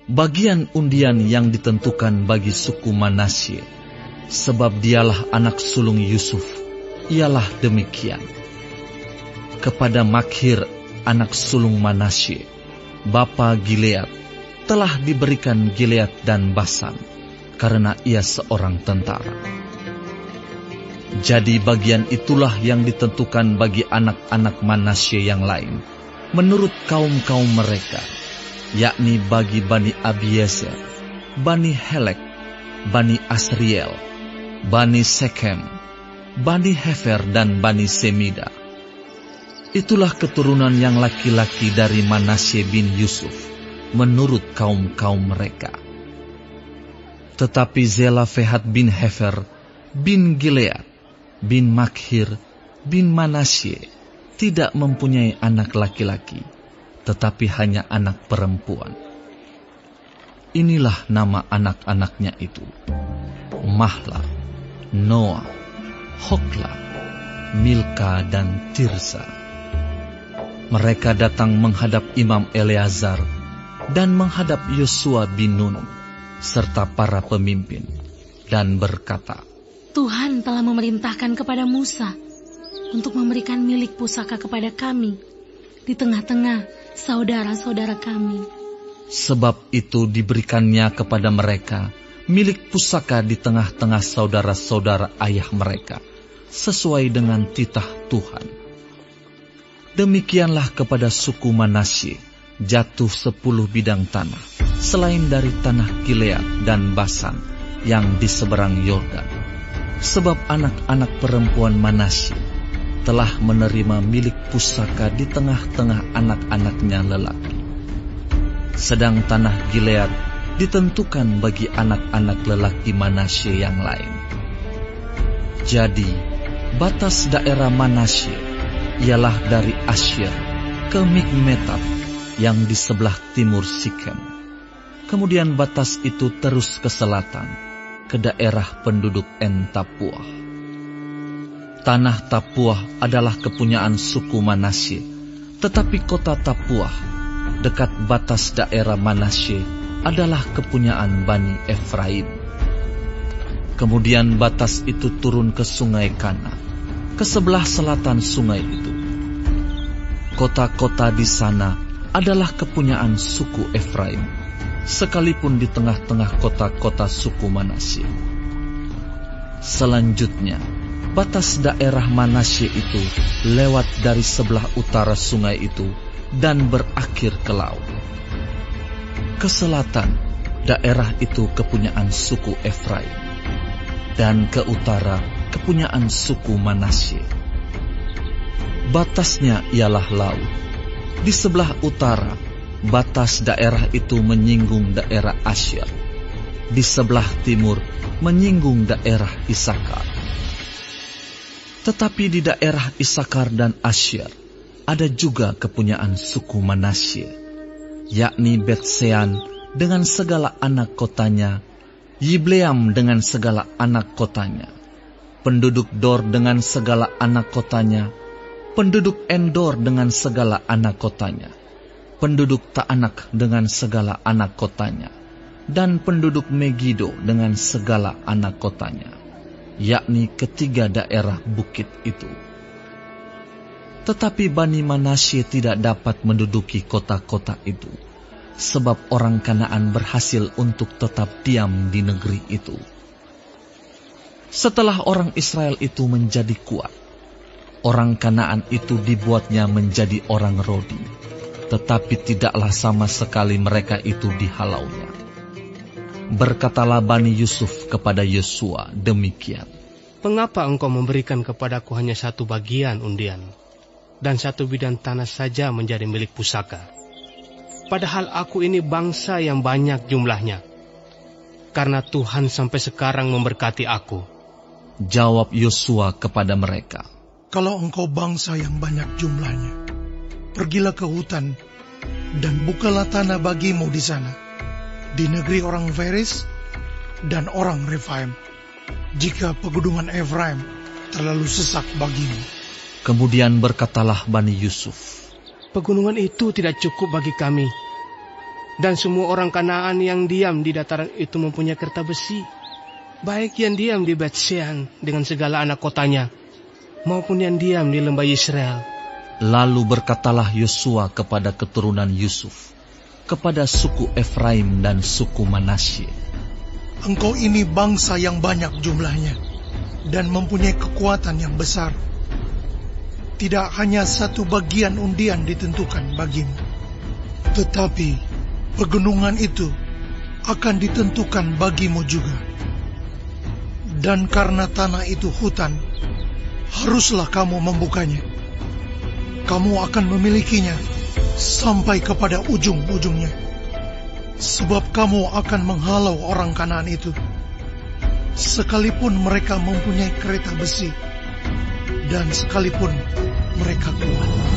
bagian undian yang ditentukan bagi suku Manasye, sebab dialah anak sulung Yusuf, ialah demikian. Kepada Makhir, anak sulung Manasye, bapa Gilead, telah diberikan Gilead dan Basan, karena ia seorang tentara. Jadi bagian itulah yang ditentukan bagi anak-anak Manasye yang lain, menurut kaum-kaum mereka, yakni bagi Bani Abiezer, Bani Helek, Bani Asriel, Bani Sekem, Bani Hefer, dan Bani Semida. Itulah keturunan yang laki-laki dari Manasye bin Yusuf, menurut kaum-kaum mereka. Tetapi Zelafehat bin Hefer, bin Gilead, bin Makhir, bin Manasye, tidak mempunyai anak laki-laki, tetapi hanya anak perempuan. Inilah nama anak-anaknya itu: Mahla, Noah, Hokla, Milka, dan Tirsa. Mereka datang menghadap Imam Eleazar dan menghadap Yosua bin Nun serta para pemimpin, dan berkata, Tuhan telah memerintahkan kepada Musa untuk memberikan milik pusaka kepada kami di tengah-tengah saudara-saudara kami. Sebab itu diberikannya kepada mereka milik pusaka di tengah-tengah saudara-saudara ayah mereka, sesuai dengan titah Tuhan. Demikianlah kepada suku Manasye jatuh 10 bidang tanah, selain dari tanah Gilead dan Basan yang di seberang Yordan. Sebab anak-anak perempuan Manasye telah menerima milik pusaka di tengah-tengah anak-anaknya lelaki. Sedang tanah Gilead ditentukan bagi anak-anak lelaki Manasye yang lain. Jadi, batas daerah Manasye ialah dari Asyir ke Mikmetat yang di sebelah timur Sikem. Kemudian batas itu terus ke selatan, ke daerah penduduk En-Tapuah. Tanah Tapuah adalah kepunyaan suku Manasye, tetapi kota Tapuah, dekat batas daerah Manasye, adalah kepunyaan Bani Efraim. Kemudian batas itu turun ke sungai Kana, ke sebelah selatan sungai itu. Kota-kota di sana adalah kepunyaan suku Efraim, sekalipun di tengah-tengah kota-kota suku Manasye. Selanjutnya, batas daerah Manasye itu lewat dari sebelah utara sungai itu dan berakhir ke laut. Ke selatan, daerah itu kepunyaan suku Efraim, dan ke utara kepunyaan suku Manasye. Batasnya ialah laut. Di sebelah utara, batas daerah itu menyinggung daerah Asyir. Di sebelah timur, menyinggung daerah Isakar. Tetapi di daerah Isakar dan Asyir, ada juga kepunyaan suku Manasye, yakni Bet-Sean dengan segala anak kotanya, Yibleam dengan segala anak kotanya, penduduk Dor dengan segala anak kotanya, penduduk Endor dengan segala anak kotanya, penduduk Taanak dengan segala anak kotanya, dan penduduk Megido dengan segala anak kotanya, yakni ketiga daerah bukit itu. Tetapi Bani Manasye tidak dapat menduduki kota-kota itu, sebab orang Kanaan berhasil untuk tetap diam di negeri itu. Setelah orang Israel itu menjadi kuat, orang Kanaan itu dibuatnya menjadi orang Rodi, tetapi tidaklah sama sekali mereka itu dihalaunya. Berkatalah Bani Yusuf kepada Yosua demikian, Mengapa engkau memberikan kepadaku hanya satu bagian undian, dan satu bidang tanah saja menjadi milik pusaka? Padahal aku ini bangsa yang banyak jumlahnya, karena Tuhan sampai sekarang memberkati aku. Jawab Yosua kepada mereka, Kalau engkau bangsa yang banyak jumlahnya, pergilah ke hutan dan bukalah tanah bagimu di sana, di negeri orang Feris dan orang Refaim, jika pegunungan Efraim terlalu sesak bagimu. Kemudian berkatalah Bani Yusuf, Pegunungan itu tidak cukup bagi kami, Dan semua orang Kanaan yang diam di dataran itu mempunyai kereta besi, baik yang diam di Bet-Shean dengan segala anak kotanya, maupun yang diam di lembah Yisrael. Lalu berkatalah Yosua kepada keturunan Yusuf, kepada suku Efraim dan suku Manasye, engkau ini bangsa yang banyak jumlahnya, dan mempunyai kekuatan yang besar. Tidak hanya satu bagian undian ditentukan bagimu, tetapi pegunungan itu akan ditentukan bagimu juga. Dan karena tanah itu hutan, haruslah kamu membukanya. Kamu akan memilikinya sampai kepada ujung-ujungnya, sebab kamu akan menghalau orang Kanaan itu, sekalipun mereka mempunyai kereta besi, dan sekalipun mereka kuat.